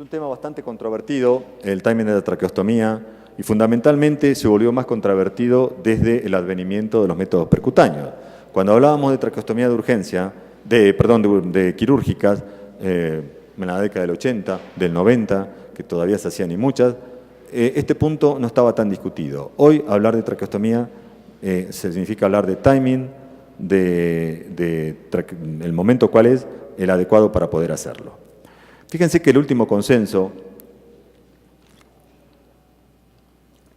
Es un tema bastante controvertido, el timing de la traqueostomía, y fundamentalmente se volvió más controvertido desde el advenimiento de los métodos percutáneos. Cuando hablábamos de traqueostomía de urgencia, de quirúrgicas, en la década del 80, del 90, que todavía se hacían y muchas, este punto no estaba tan discutido. Hoy hablar de traqueostomía significa hablar de timing, el momento cuál es el adecuado para poder hacerlo. Fíjense que el último consenso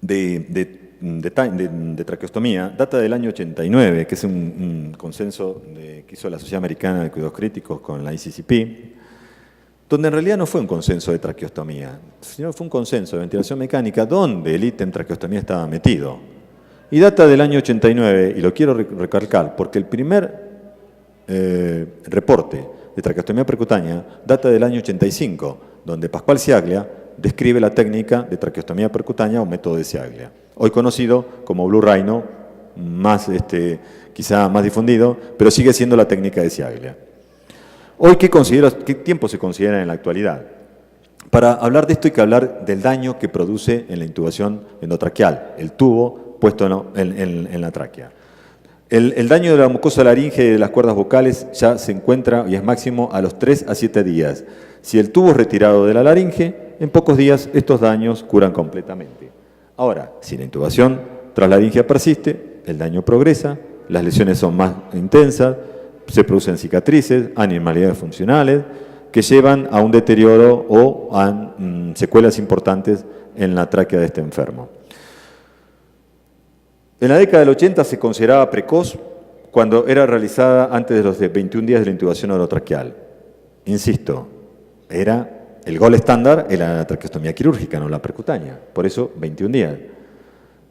de traqueostomía data del año 89, que es un consenso que hizo la Sociedad Americana de Cuidados Críticos con la ICCP, donde en realidad no fue un consenso de traqueostomía, sino fue un consenso de ventilación mecánica donde el ítem traqueostomía estaba metido. Y data del año 89, y lo quiero recalcar, porque el primer reporte de traqueostomía percutánea data del año 85, donde Pascual Ciaglia describe la técnica de traqueostomía percutánea o método de Ciaglia, hoy conocido como Blue Rhino, quizá más difundido, pero sigue siendo la técnica de Ciaglia. Hoy, ¿qué tiempo se considera en la actualidad? Para hablar de esto hay que hablar del daño que produce en la intubación endotraqueal, el tubo puesto en la tráquea. El daño de la mucosa laringe y de las cuerdas vocales ya se encuentra y es máximo a los 3 a 7 días. Si el tubo es retirado de la laringe, en pocos días estos daños curan completamente. Ahora, si la intubación translaringea persiste, el daño progresa, las lesiones son más intensas, se producen cicatrices, anormalidades funcionales que llevan a un deterioro o a secuelas importantes en la tráquea de este enfermo. En la década del 80 se consideraba precoz cuando era realizada antes de los 21 días de la intubación orotraqueal. Insisto, el gol estándar era la traqueostomía quirúrgica, no la percutánea, por eso 21 días.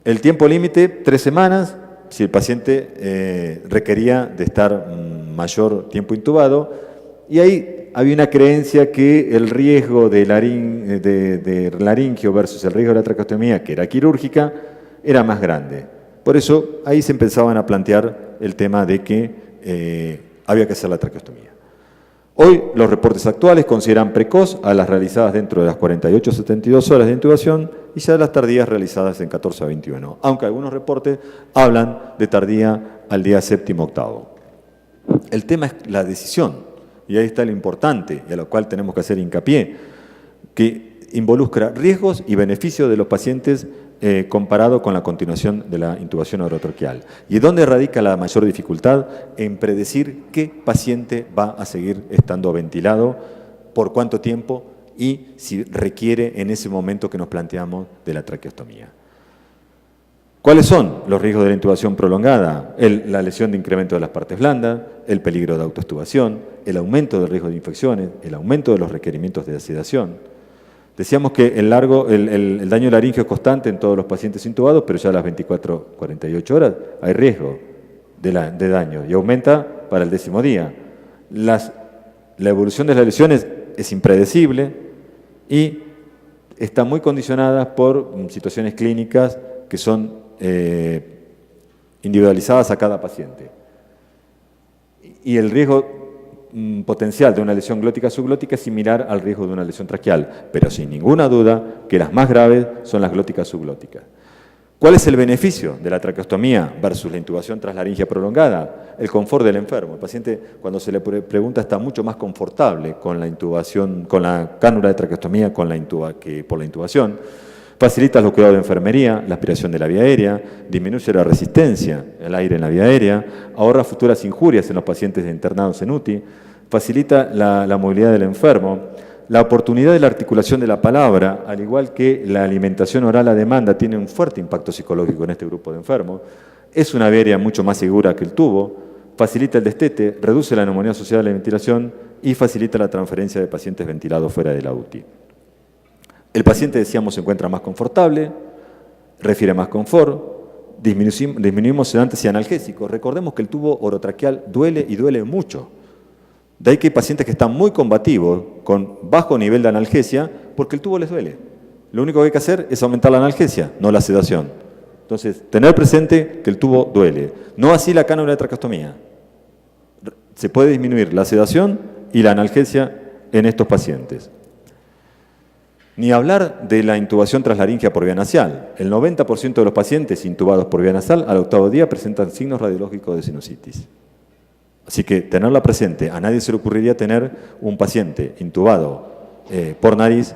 El tiempo límite, 3 semanas, si el paciente requería de estar mayor tiempo intubado, y ahí había una creencia que el riesgo de laringio versus el riesgo de la traqueostomía, que era quirúrgica, era más grande. Por eso ahí se empezaban a plantear el tema de que había que hacer la traqueostomía. Hoy los reportes actuales consideran precoz a las realizadas dentro de las 48 a 72 horas de intubación y ya las tardías realizadas en 14 a 21, aunque algunos reportes hablan de tardía al día 7º o 8º. El tema es la decisión, y ahí está lo importante, y a lo cual tenemos que hacer hincapié, que involucra riesgos y beneficios de los pacientes comparado con la continuación de la intubación orotraqueal. ¿Y dónde radica la mayor dificultad? En predecir qué paciente va a seguir estando ventilado, por cuánto tiempo y si requiere en ese momento que nos planteamos de la traqueostomía. ¿Cuáles son los riesgos de la intubación prolongada? La lesión de incremento de las partes blandas, el peligro de autoextubación, el aumento del riesgo de infecciones, el aumento de los requerimientos de sedación. Decíamos que el daño laríngeo es constante en todos los pacientes intubados, pero ya a las 24-48 horas hay riesgo de daño y aumenta para el 10º día. La evolución de las lesiones es impredecible y está muy condicionada por situaciones clínicas que son individualizadas a cada paciente. Y el riesgo potencial de una lesión glótica subglótica es similar al riesgo de una lesión traqueal, pero sin ninguna duda que las más graves son las glóticas subglóticas. ¿Cuál es el beneficio de la traqueostomía versus la intubación translaringea prolongada? El confort del enfermo. El paciente, cuando se le pregunta, está mucho más confortable con la intubación, con la cánula de traqueostomía que por la intubación. Facilita los cuidados de enfermería, la aspiración de la vía aérea, disminuye la resistencia al aire en la vía aérea, ahorra futuras injurias en los pacientes internados en UTI, facilita la movilidad del enfermo, la oportunidad de la articulación de la palabra, al igual que la alimentación oral a demanda, tiene un fuerte impacto psicológico en este grupo de enfermos, es una vía aérea mucho más segura que el tubo, facilita el destete, reduce la neumonía asociada a la ventilación y facilita la transferencia de pacientes ventilados fuera de la UTI. El paciente, decíamos, se encuentra más confortable, refiere más confort, disminuimos sedantes y analgésicos. Recordemos que el tubo orotraqueal duele y duele mucho. De ahí que hay pacientes que están muy combativos, con bajo nivel de analgesia, porque el tubo les duele. Lo único que hay que hacer es aumentar la analgesia, no la sedación. Entonces, tener presente que el tubo duele. No así la cánula de traqueostomía. Se puede disminuir la sedación y la analgesia en estos pacientes. Ni hablar de la intubación translaríngea por vía nasal. El 90% de los pacientes intubados por vía nasal al 8º día presentan signos radiológicos de sinusitis. Así que tenerla presente. A nadie se le ocurriría tener un paciente intubado por nariz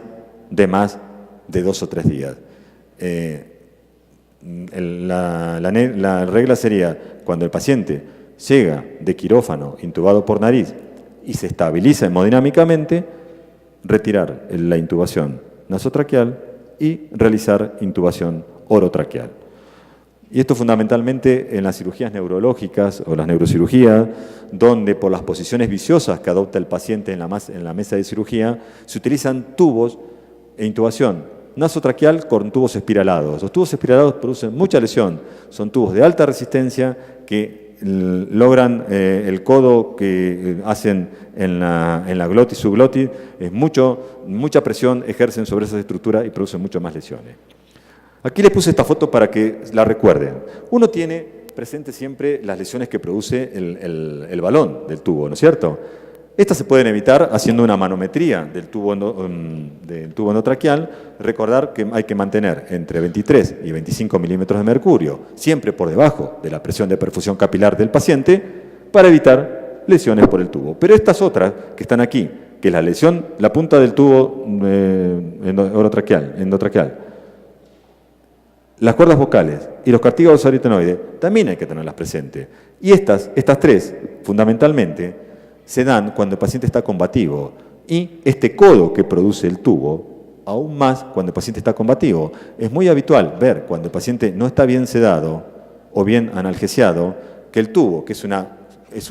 de más de 2 o 3 días. La regla sería, cuando el paciente llega de quirófano intubado por nariz y se estabiliza hemodinámicamente, retirar la intubación nasotraqueal y realizar intubación orotraqueal. Y esto fundamentalmente en las cirugías neurológicas o las neurocirugías, donde por las posiciones viciosas que adopta el paciente en la mesa de cirugía, se utilizan tubos e intubación nasotraqueal con tubos espiralados. Los tubos espiralados producen mucha lesión. Son tubos de alta resistencia que logran el codo que hacen en la glotis, subglotis, es mucha presión ejercen sobre esas estructuras y producen mucho más lesiones. Aquí les puse esta foto para que la recuerden. Uno tiene presente siempre las lesiones que produce el balón del tubo, ¿no es cierto? Estas se pueden evitar haciendo una manometría del tubo endotraqueal. Recordar que hay que mantener entre 23 y 25 milímetros de mercurio, siempre por debajo de la presión de perfusión capilar del paciente, para evitar lesiones por el tubo. Pero estas otras que están aquí, que es la lesión, la punta del tubo endotraqueal, las cuerdas vocales y los cartílagos aritenoides, también hay que tenerlas presentes. Y estas tres, fundamentalmente, se dan cuando el paciente está combativo. Y este codo que produce el tubo, aún más cuando el paciente está combativo. Es muy habitual ver cuando el paciente no está bien sedado o bien analgesiado, que el tubo, que es una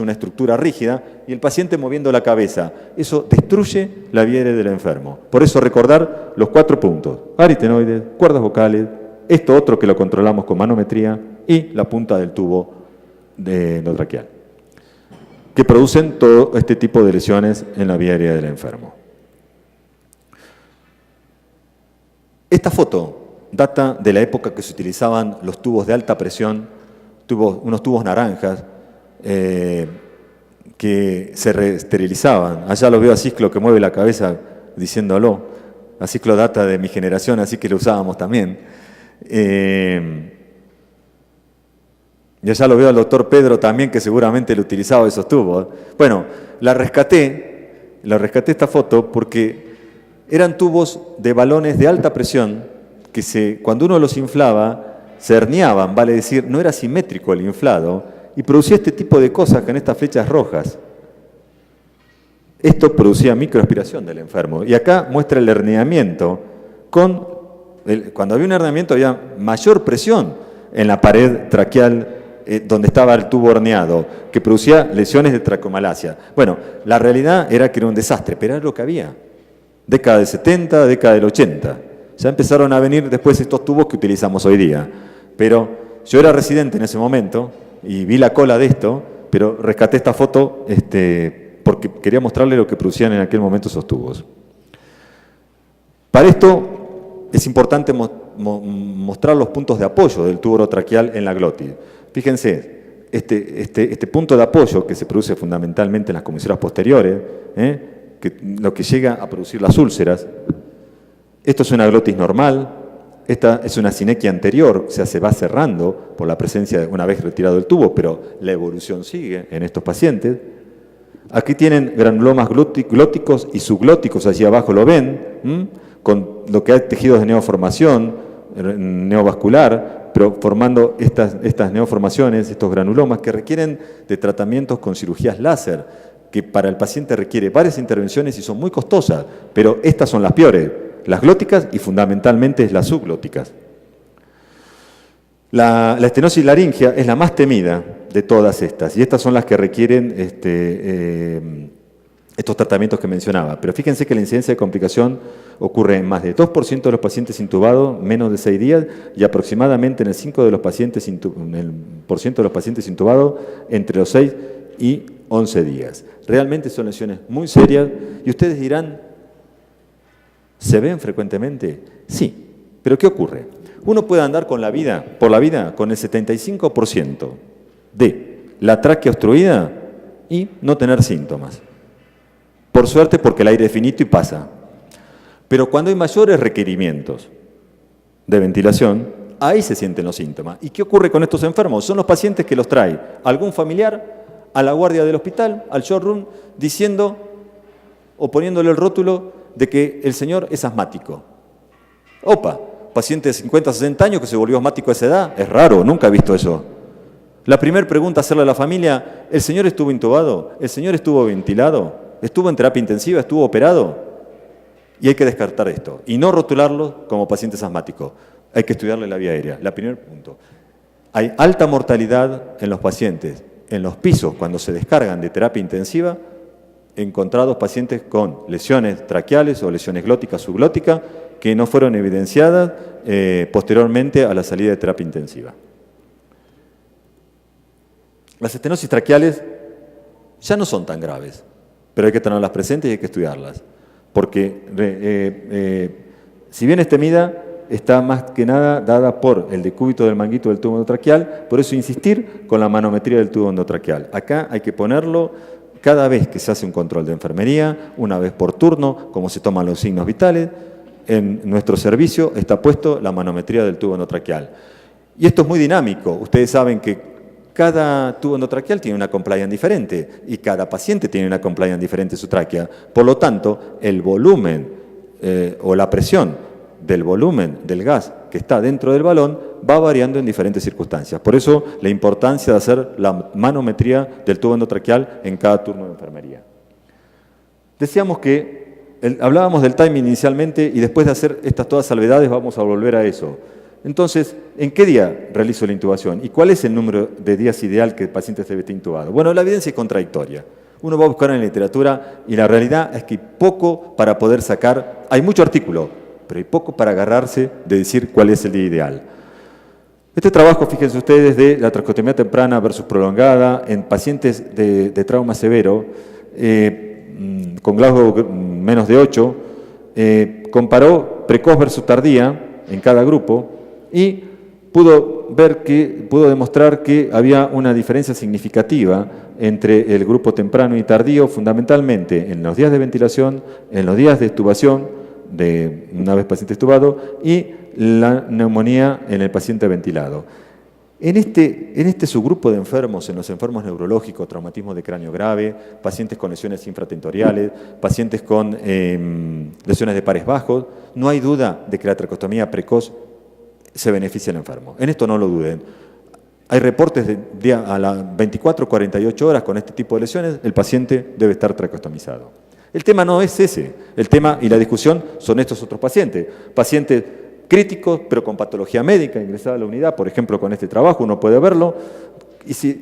estructura rígida, y el paciente moviendo la cabeza. Eso destruye la vía aérea del enfermo. Por eso recordar los 4 puntos: aritenoides, cuerdas vocales, esto otro que lo controlamos con manometría, y la punta del tubo endotraqueal, que producen todo este tipo de lesiones en la vía aérea del enfermo. Esta foto data de la época que se utilizaban los tubos de alta presión, unos tubos naranjas, que se esterilizaban. Allá lo veo a Cisclo que mueve la cabeza diciéndolo. A Cisclo data de mi generación, así que lo usábamos también. Y allá lo veo al doctor Pedro también, que seguramente le utilizaba esos tubos. Bueno, la rescaté esta foto porque eran tubos de balones de alta presión que cuando uno los inflaba, se herniaban, vale decir, no era simétrico el inflado, y producía este tipo de cosas con estas flechas rojas. Esto producía microaspiración del enfermo. Y acá muestra el herniamiento. Cuando había un herniamiento había mayor presión en la pared traqueal donde estaba el tubo herniado, que producía lesiones de traqueomalacia. Bueno, la realidad era que era un desastre, pero era lo que había. Década del 70, década del 80. Ya empezaron a venir después estos tubos que utilizamos hoy día. Pero yo era residente en ese momento y vi la cola de esto, pero rescaté esta foto porque quería mostrarle lo que producían en aquel momento esos tubos. Para esto es importante mostrar los puntos de apoyo del tubo orotraqueal en la glotis. Fíjense, este punto de apoyo que se produce fundamentalmente en las comisuras posteriores, lo que llega a producir las úlceras. Esto es una glotis normal, esta es una sinequia anterior, o sea, se va cerrando por la presencia de una vez retirado el tubo, pero la evolución sigue en estos pacientes. Aquí tienen granulomas glóticos y subglóticos, allí abajo lo ven, con lo que hay tejidos de neoformación, neovascular, pero formando estas neoformaciones, estos granulomas que requieren de tratamientos con cirugías láser, que para el paciente requiere varias intervenciones y son muy costosas, pero estas son las peores, las glóticas y fundamentalmente las subglóticas. La estenosis laringea es la más temida de todas estas, y estas son las que requieren estos tratamientos que mencionaba. Pero fíjense que la incidencia de complicación ocurre en más de 2% de los pacientes intubados, menos de 6 días, y aproximadamente en el 5% de los pacientes intubados entre los 6 y 11 días. Realmente son lesiones muy serias, y ustedes dirán, ¿se ven frecuentemente? Sí, pero ¿qué ocurre? Uno puede andar por la vida con el 75% de la tráquea obstruida y no tener síntomas. Por suerte, porque el aire es finito y pasa. Pero cuando hay mayores requerimientos de ventilación, ahí se sienten los síntomas. ¿Y qué ocurre con estos enfermos? Son los pacientes que los trae algún familiar a la guardia del hospital, al showroom, diciendo o poniéndole el rótulo de que el señor es asmático. Opa, paciente de 50, 60 años que se volvió asmático a esa edad, es raro, nunca he visto eso. La primera pregunta a hacerle a la familia, ¿el señor estuvo intubado? ¿El señor estuvo ventilado? ¿Estuvo en terapia intensiva? ¿Estuvo operado? Y hay que descartar esto y no rotularlo como pacientes asmáticos. Hay que estudiarle la vía aérea. La primer punto. Hay alta mortalidad en los pacientes en los pisos cuando se descargan de terapia intensiva, encontrados pacientes con lesiones traqueales o lesiones glóticas, subglóticas, que no fueron evidenciadas posteriormente a la salida de terapia intensiva. Las estenosis traqueales ya no son tan graves, pero hay que tenerlas presentes y hay que estudiarlas, porque si bien es temida, está más que nada dada por el decúbito del manguito del tubo endotraqueal, por eso insistir con la manometría del tubo endotraqueal. Acá hay que ponerlo cada vez que se hace un control de enfermería, una vez por turno, como se toman los signos vitales. En nuestro servicio está puesto la manometría del tubo endotraqueal. Y esto es muy dinámico. Ustedes saben que cada tubo endotraqueal tiene una compliance diferente y cada paciente tiene una compliance diferente en su tráquea. Por lo tanto, el volumen o la presión del volumen del gas que está dentro del balón va variando en diferentes circunstancias. Por eso, la importancia de hacer la manometría del tubo endotraqueal en cada turno de enfermería. Decíamos que hablábamos del timing inicialmente y después de hacer estas todas salvedades vamos a volver a eso. Entonces, ¿en qué día realizo la intubación? ¿Y cuál es el número de días ideal que el paciente debe estar intubado? Bueno, la evidencia es contradictoria. Uno va a buscar en la literatura y la realidad es que hay poco para poder sacar, hay mucho artículo, pero hay poco para agarrarse de decir cuál es el día ideal. Este trabajo, fíjense ustedes, de la traqueostomía temprana versus prolongada en pacientes de trauma severo, con Glasgow menos de 8, comparó precoz versus tardía en cada grupo y pudo demostrar que había una diferencia significativa entre el grupo temprano y tardío, fundamentalmente en los días de ventilación, en los días de extubación, de una vez paciente extubado, y la neumonía en el paciente ventilado. En este subgrupo de enfermos, en los enfermos neurológicos, traumatismo de cráneo grave, pacientes con lesiones infratentoriales, pacientes con lesiones de pares bajos, no hay duda de que la traqueostomía precoz se beneficia al enfermo. En esto no lo duden. Hay reportes de a las 24 o 48 horas con este tipo de lesiones, el paciente debe estar traqueostomizado. El tema no es ese, el tema y la discusión son estos otros pacientes. Pacientes críticos, pero con patología médica, ingresada a la unidad, por ejemplo, con este trabajo, uno puede verlo,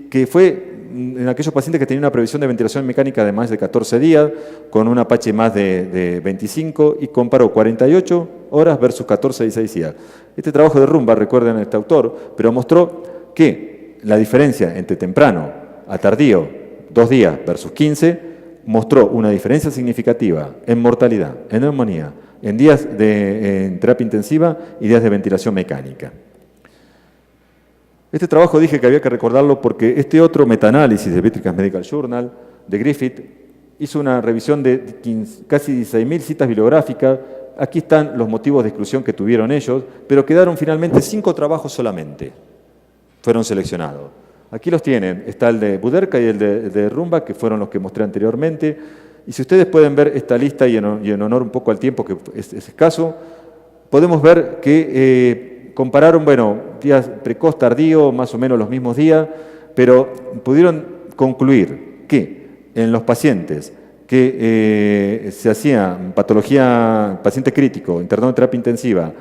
que fue en aquellos pacientes que tenían una previsión de ventilación mecánica de más de 14 días, con un Apache más de 25, y comparó 48 horas versus 14 y 16 días. Este trabajo de Rumba, recuerden a este autor, pero mostró que la diferencia entre temprano a tardío, 2 días versus 15, mostró una diferencia significativa en mortalidad, en neumonía, en días en terapia intensiva y días de ventilación mecánica. Este trabajo dije que había que recordarlo porque este otro metaanálisis de British Medical Journal de Griffith hizo una revisión de casi 16.000 citas bibliográficas. Aquí están los motivos de exclusión que tuvieron ellos, pero quedaron finalmente 5 trabajos solamente. Fueron seleccionados. Aquí los tienen, está el de Buderka y el de Rumba, que fueron los que mostré anteriormente. Y si ustedes pueden ver esta lista, y en honor un poco al tiempo que es escaso, podemos ver que compararon, días precoz, tardío, más o menos los mismos días, pero pudieron concluir que en los pacientes que se hacían patología, paciente crítico, internado en terapia intensiva,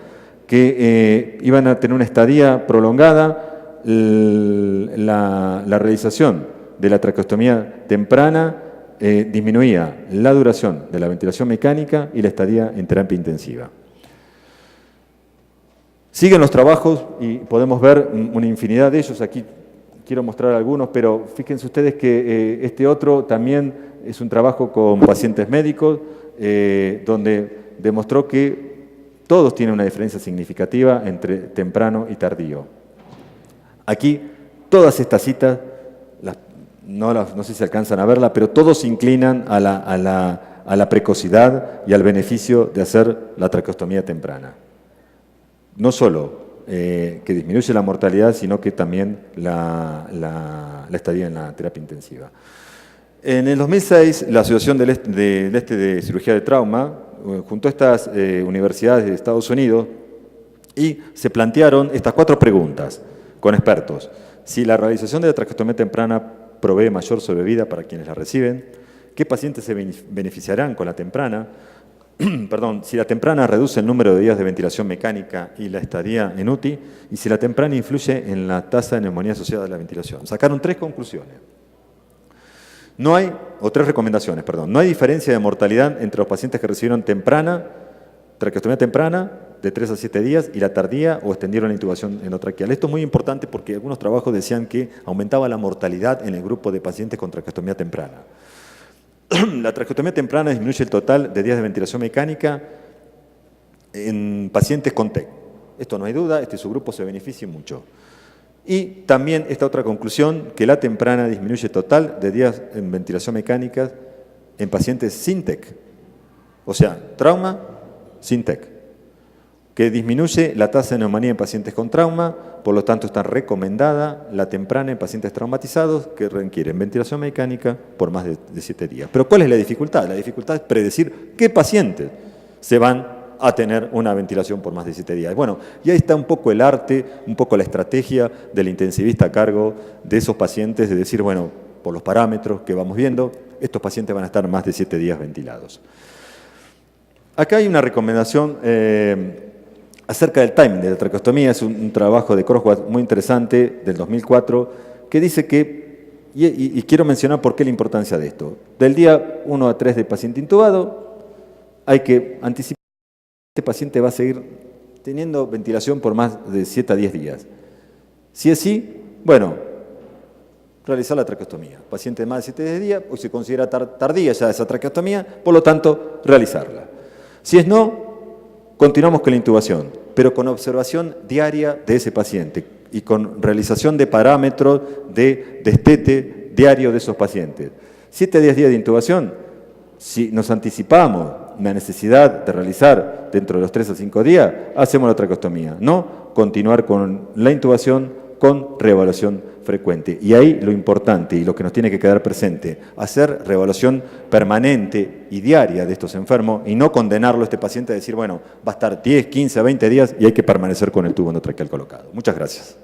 que iban a tener una estadía prolongada, la realización de la traqueostomía temprana disminuía la duración de la ventilación mecánica y la estadía en terapia intensiva. Siguen los trabajos y podemos ver una infinidad de ellos. Aquí quiero mostrar algunos, pero fíjense ustedes que este otro también es un trabajo con pacientes médicos, donde demostró que todos tienen una diferencia significativa entre temprano y tardío. Aquí, todas estas citas, no sé si alcanzan a verla, pero todos se inclinan a a la precocidad y al beneficio de hacer la traqueostomía temprana. No solo que disminuye la mortalidad, sino que también la estadía en la terapia intensiva. En el 2006, la Asociación del Este de Cirugía de Trauma juntó a estas universidades de Estados Unidos y se plantearon estas 4 preguntas con expertos. Si la realización de la traqueostomía temprana provee mayor sobrevida para quienes la reciben, ¿qué pacientes se beneficiarán con la temprana? Perdón, si la temprana reduce el número de días de ventilación mecánica y la estadía en UTI, y si la temprana influye en la tasa de neumonía asociada a la ventilación. Sacaron 3 conclusiones. No hay, o 3 recomendaciones, perdón. No hay diferencia de mortalidad entre los pacientes que recibieron traqueostomía temprana, de 3 a 7 días, y la tardía o extendieron la intubación endotraqueal. Esto es muy importante porque algunos trabajos decían que aumentaba la mortalidad en el grupo de pacientes con traqueostomía temprana. La traqueostomía temprana disminuye el total de días de ventilación mecánica en pacientes con TEC. Esto no hay duda, este subgrupo se beneficia mucho. Y también esta otra conclusión, que la temprana disminuye el total de días en ventilación mecánica en pacientes sin TEC. O sea, trauma sin TEC. Que disminuye la tasa de neumonía en pacientes con trauma, por lo tanto está recomendada la temprana en pacientes traumatizados que requieren ventilación mecánica por más de 7 días. Pero ¿cuál es la dificultad? La dificultad es predecir qué pacientes se van a tener una ventilación por más de 7 días. Bueno, y ahí está un poco el arte, un poco la estrategia del intensivista a cargo de esos pacientes, de decir, bueno, por los parámetros que vamos viendo, estos pacientes van a estar más de 7 días ventilados. Acá hay una recomendación acerca del timing de la traqueostomía. Es un trabajo de Crosswell muy interesante del 2004 que dice que, y quiero mencionar por qué la importancia de esto, del día 1 a 3 del paciente intubado hay que anticipar que este paciente va a seguir teniendo ventilación por más de 7 a 10 días. Si es así, bueno, realizar la traqueostomía. Paciente de más de 7 días, hoy se considera tardía ya esa traqueostomía, por lo tanto, realizarla. Si es no, continuamos con la intubación, pero con observación diaria de ese paciente y con realización de parámetros de destete diario de esos pacientes. 7 a 10 días de intubación, si nos anticipamos la necesidad de realizar dentro de los 3 a 5 días, hacemos la traqueostomía. No continuar con la intubación con reevaluación frecuente. Y ahí lo importante y lo que nos tiene que quedar presente, hacer reevaluación permanente y diaria de estos enfermos y no condenarlo a este paciente a decir, bueno, va a estar 10, 15, 20 días y hay que permanecer con el tubo endotraqueal colocado. Muchas gracias.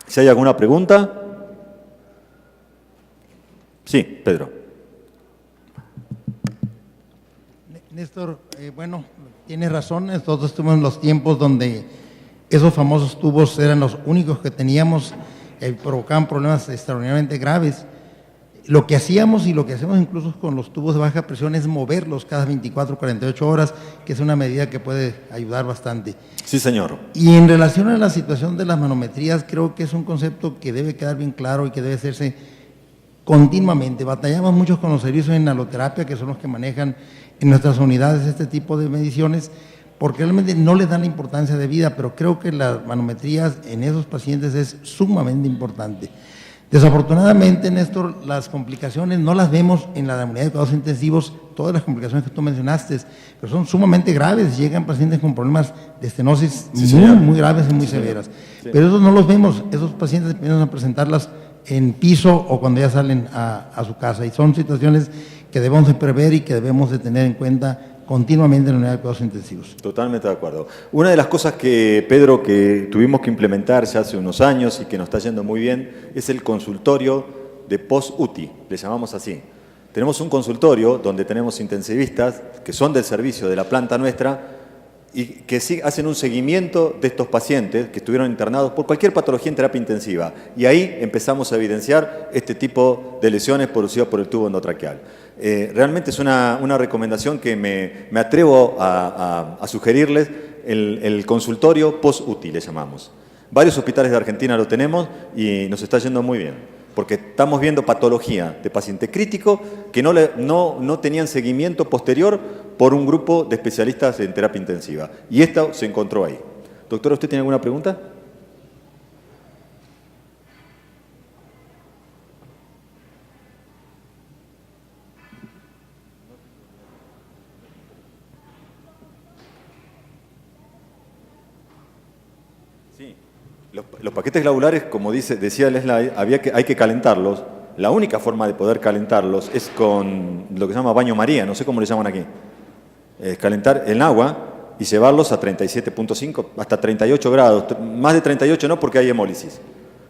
Si hay alguna pregunta. Sí, Pedro. Néstor, bueno, tienes razón, nosotros estuvimos en los tiempos donde esos famosos tubos eran los únicos que teníamos, provocaban problemas extraordinariamente graves. Lo que hacíamos y lo que hacemos incluso con los tubos de baja presión es moverlos cada 24 o 48 horas, que es una medida que puede ayudar bastante. Sí, señor. Y en relación a la situación de las manometrías, creo que es un concepto que debe quedar bien claro y que debe hacerse continuamente. Batallamos mucho con los servicios de inhaloterapia, que son los que manejan en nuestras unidades este tipo de mediciones, porque realmente no les dan la importancia de vida, pero creo que las manometrías en esos pacientes es sumamente importante. Desafortunadamente, Néstor, las complicaciones no las vemos en la unidad de cuidados intensivos, todas las complicaciones que tú mencionaste, pero son sumamente graves, llegan pacientes con problemas de estenosis muy graves y muy severas. Sí. Pero esos no los vemos, esos pacientes empiezan a presentarlas en piso o cuando ya salen a su casa, y son situaciones que debemos de prever y que debemos de tener en cuenta continuamente en la unidad de cuidados intensivos. Totalmente de acuerdo. Una de las cosas que, Pedro, que tuvimos que implementar ya hace unos años y que nos está yendo muy bien, es el consultorio de post-UTI, le llamamos así. Tenemos un consultorio donde tenemos intensivistas que son del servicio de la planta nuestra y que sí hacen un seguimiento de estos pacientes que estuvieron internados por cualquier patología en terapia intensiva. Y ahí empezamos a evidenciar este tipo de lesiones producidas por el tubo endotraqueal. Realmente es una recomendación que me atrevo a sugerirles, el consultorio post-UTI le llamamos. Varios hospitales de Argentina lo tenemos y nos está yendo muy bien, porque estamos viendo patología de paciente crítico que no tenían seguimiento posterior por un grupo de especialistas en terapia intensiva. Y esto se encontró ahí. Doctora, ¿usted tiene alguna pregunta? Sí. Los paquetes globulares, como decía Leslie, hay que calentarlos. La única forma de poder calentarlos es con lo que se llama baño María, no sé cómo le llaman aquí. Es calentar en agua y llevarlos a 37.5 hasta 38 grados. Más de 38 no, porque hay hemólisis.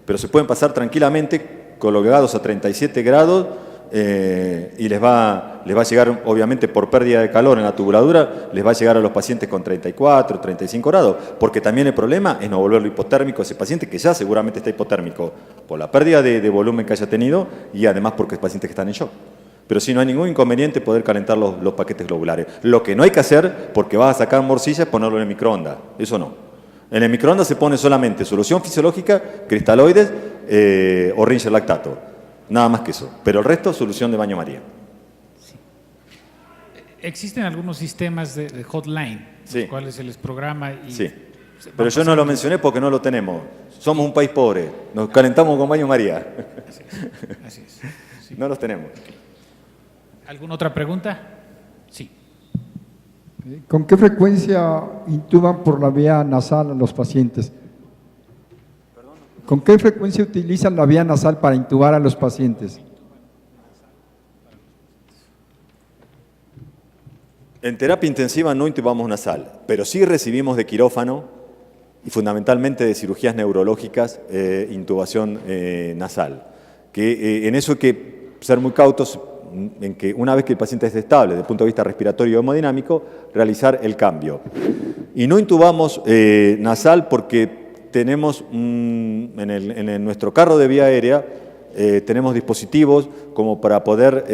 Pero se pueden pasar tranquilamente colocados a 37 grados y les va a llegar, obviamente por pérdida de calor en la tubuladura, les va a llegar a los pacientes con 34, 35 grados, porque también el problema es no volverlo hipotérmico a ese paciente que ya seguramente está hipotérmico por la pérdida de volumen que haya tenido y además porque es pacientes que están en shock. Pero sí, no hay ningún inconveniente poder calentar los paquetes globulares. Lo que no hay que hacer, porque vas a sacar morcilla, es ponerlo en el microondas. Eso no. En el microondas se pone solamente solución fisiológica, cristaloides o Ringer lactato. Nada más que eso. Pero el resto, solución de baño María. Sí. Existen algunos sistemas de hotline, sí, los cuales se les programa y... Sí. Pero yo no lo mencioné porque no lo tenemos. Somos un país pobre. Nos calentamos con baño María. Así es. Así es. Sí. No los tenemos. ¿Alguna otra pregunta? Sí. ¿Con qué frecuencia intuban por la vía nasal a los pacientes? ¿Con qué frecuencia utilizan la vía nasal para intubar a los pacientes? En terapia intensiva no intubamos nasal, pero sí recibimos de quirófano y fundamentalmente de cirugías neurológicas intubación nasal. Que en eso hay que ser muy cautos en que una vez que el paciente esté estable desde el punto de vista respiratorio y hemodinámico, realizar el cambio. Y no intubamos nasal porque tenemos en nuestro carro de vía aérea tenemos dispositivos como para poder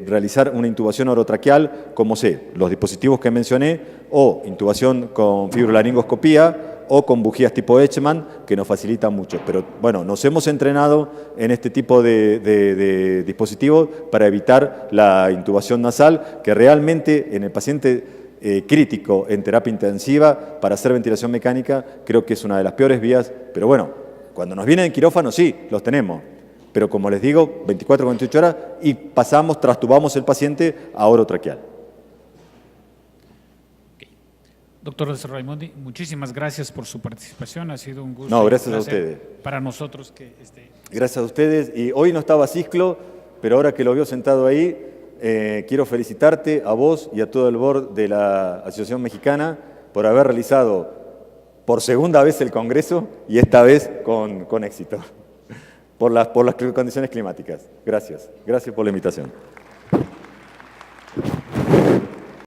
realizar una intubación orotraqueal, como los dispositivos que mencioné, o intubación con fibrolaringoscopía o con bujías tipo Etchman, que nos facilitan mucho. Pero bueno, nos hemos entrenado en este tipo de dispositivos para evitar la intubación nasal, que realmente en el paciente crítico en terapia intensiva para hacer ventilación mecánica creo que es una de las peores vías, pero bueno, cuando nos vienen en quirófano sí, los tenemos, pero como les digo, 24 o 28 horas y trastubamos el paciente a orotraqueal. Okay. Doctor Raimondi, muchísimas gracias por su participación, ha sido un gusto. No, gracias a ustedes. Para nosotros que Gracias a ustedes, y hoy no estaba Cisclo, pero ahora que lo veo sentado ahí, quiero felicitarte a vos y a todo el board de la Asociación Mexicana por haber realizado por segunda vez el Congreso y esta vez con éxito, por las condiciones climáticas. Gracias. Gracias por la invitación.